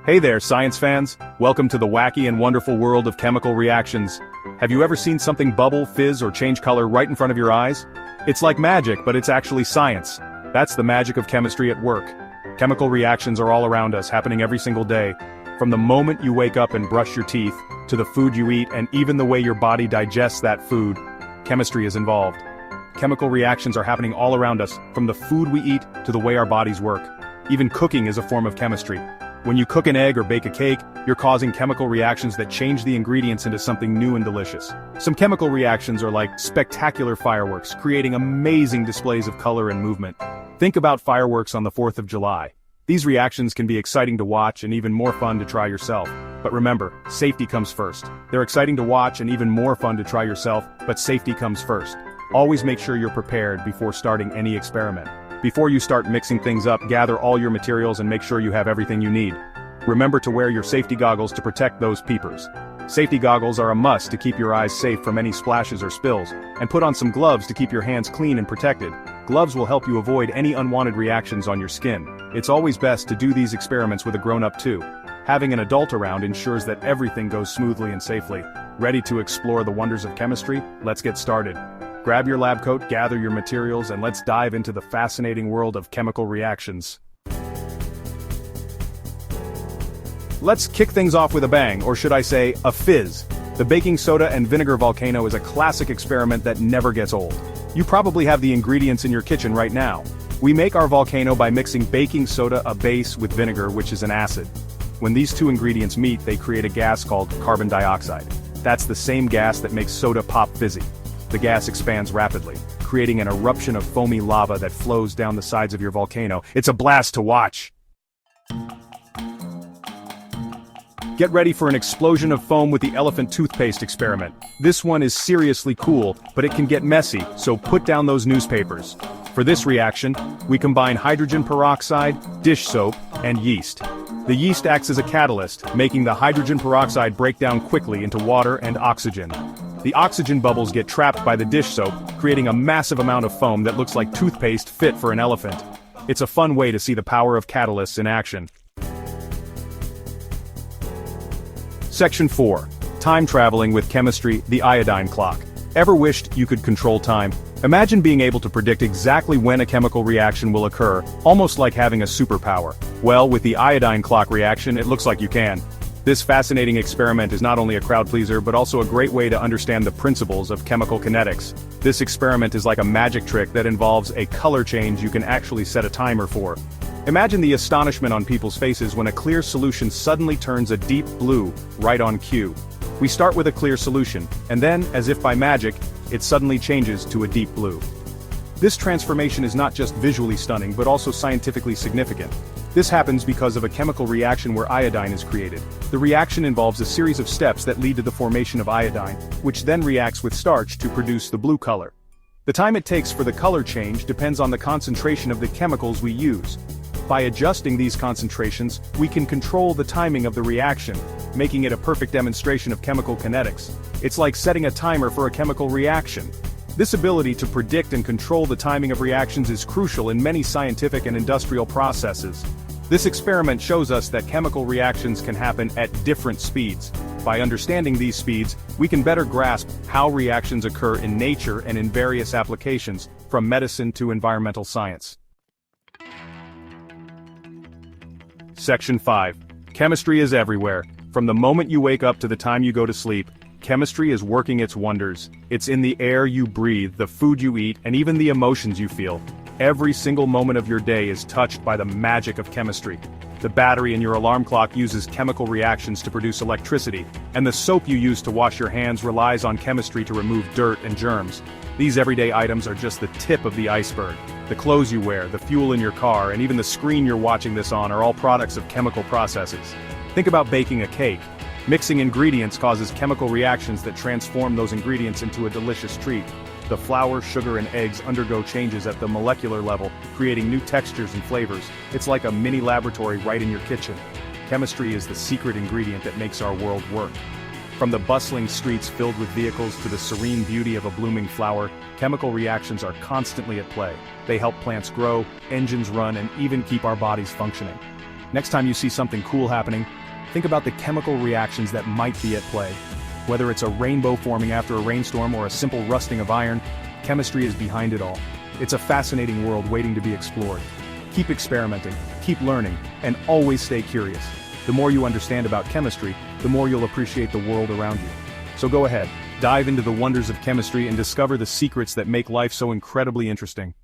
Hey there, science fans! Welcome to the wacky and wonderful world of chemical reactions. Have you ever seen something bubble, fizz, or change color right in front of your eyes? It's like magic, but it's actually science. That's the magic of chemistry at work. Chemical reactions are all around us, happening every single day. From the moment you wake up and brush your teeth, to the food you eat and even the way your body digests that food, chemistry is involved. Chemical reactions are happening all around us, from the food we eat to the way our bodies work. Even cooking is a form of chemistry. When you cook an egg or bake a cake, you're causing chemical reactions that change the ingredients into something new and delicious. Some chemical reactions are like spectacular fireworks, creating amazing displays of color and movement. Think about fireworks on the 4th of July. These reactions can be exciting to watch and even more fun to try yourself. But remember, safety comes first. They're exciting to watch and even more fun to try yourself, but safety comes first. Always make sure you're prepared before starting any experiment. Before you start mixing things up, gather all your materials and make sure you have everything you need. Remember to wear your safety goggles to protect those peepers. Safety goggles are a must to keep your eyes safe from any splashes or spills, and put on some gloves to keep your hands clean and protected. Gloves will help you avoid any unwanted reactions on your skin. It's always best to do these experiments with a grown-up too. Having an adult around ensures that everything goes smoothly and safely. Ready to explore the wonders of chemistry? Let's get started. Grab your lab coat, gather your materials, and let's dive into the fascinating world of chemical reactions. Let's kick things off with a bang, or should I say, a fizz. The baking soda and vinegar volcano is a classic experiment that never gets old. You probably have the ingredients in your kitchen right now. We make our volcano by mixing baking soda, a base, with vinegar, which is an acid. When these two ingredients meet, they create a gas called carbon dioxide. That's the same gas that makes soda pop fizzy. The gas expands rapidly, creating an eruption of foamy lava that flows down the sides of your volcano. It's a blast to watch! Get ready for an explosion of foam with the elephant toothpaste experiment. This one is seriously cool, but it can get messy, so put down those newspapers. For this reaction, we combine hydrogen peroxide, dish soap, and yeast. The yeast acts as a catalyst, making the hydrogen peroxide break down quickly into water and oxygen. The oxygen bubbles get trapped by the dish soap, creating a massive amount of foam that looks like toothpaste fit for an elephant. It's a fun way to see the power of catalysts in action. Section 4. Time traveling with chemistry, the iodine clock. Ever wished you could control time? Imagine being able to predict exactly when a chemical reaction will occur, almost like having a superpower. Well, with the iodine clock reaction, it looks like you can. This fascinating experiment is not only a crowd pleaser but also a great way to understand the principles of chemical kinetics. This experiment is like a magic trick that involves a color change you can actually set a timer for. Imagine the astonishment on people's faces when a clear solution suddenly turns a deep blue, right on cue. We start with a clear solution, and then, as if by magic, it suddenly changes to a deep blue. This transformation is not just visually stunning but also scientifically significant. This happens because of a chemical reaction where iodine is created. The reaction involves a series of steps that lead to the formation of iodine, which then reacts with starch to produce the blue color. The time it takes for the color change depends on the concentration of the chemicals we use. By adjusting these concentrations, we can control the timing of the reaction, making it a perfect demonstration of chemical kinetics. It's like setting a timer for a chemical reaction. This ability to predict and control the timing of reactions is crucial in many scientific and industrial processes. This experiment shows us that chemical reactions can happen at different speeds. By understanding these speeds, we can better grasp how reactions occur in nature and in various applications, from medicine to environmental science. Section 5. Chemistry is everywhere. From the moment you wake up to the time you go to sleep, chemistry is working its wonders. It's in the air you breathe, the food you eat, and even the emotions you feel. Every single moment of your day is touched by the magic of chemistry. The battery in your alarm clock uses chemical reactions to produce electricity, and the soap you use to wash your hands relies on chemistry to remove dirt and germs. These everyday items are just the tip of the iceberg. The clothes you wear, the fuel in your car, and even the screen you're watching this on are all products of chemical processes. Think about baking a cake. Mixing ingredients causes chemical reactions that transform those ingredients into a delicious treat. The flour, sugar, and eggs undergo changes at the molecular level, creating new textures and flavors. It's like a mini laboratory right in your kitchen. Chemistry is the secret ingredient that makes our world work. From the bustling streets filled with vehicles to the serene beauty of a blooming flower, chemical reactions are constantly at play. They help plants grow, engines run, and even keep our bodies functioning. Next time you see something cool happening, think about the chemical reactions that might be at play. Whether it's a rainbow forming after a rainstorm or a simple rusting of iron, chemistry is behind it all. It's a fascinating world waiting to be explored. Keep experimenting, keep learning, and always stay curious. The more you understand about chemistry, the more you'll appreciate the world around you. So go ahead, dive into the wonders of chemistry and discover the secrets that make life so incredibly interesting.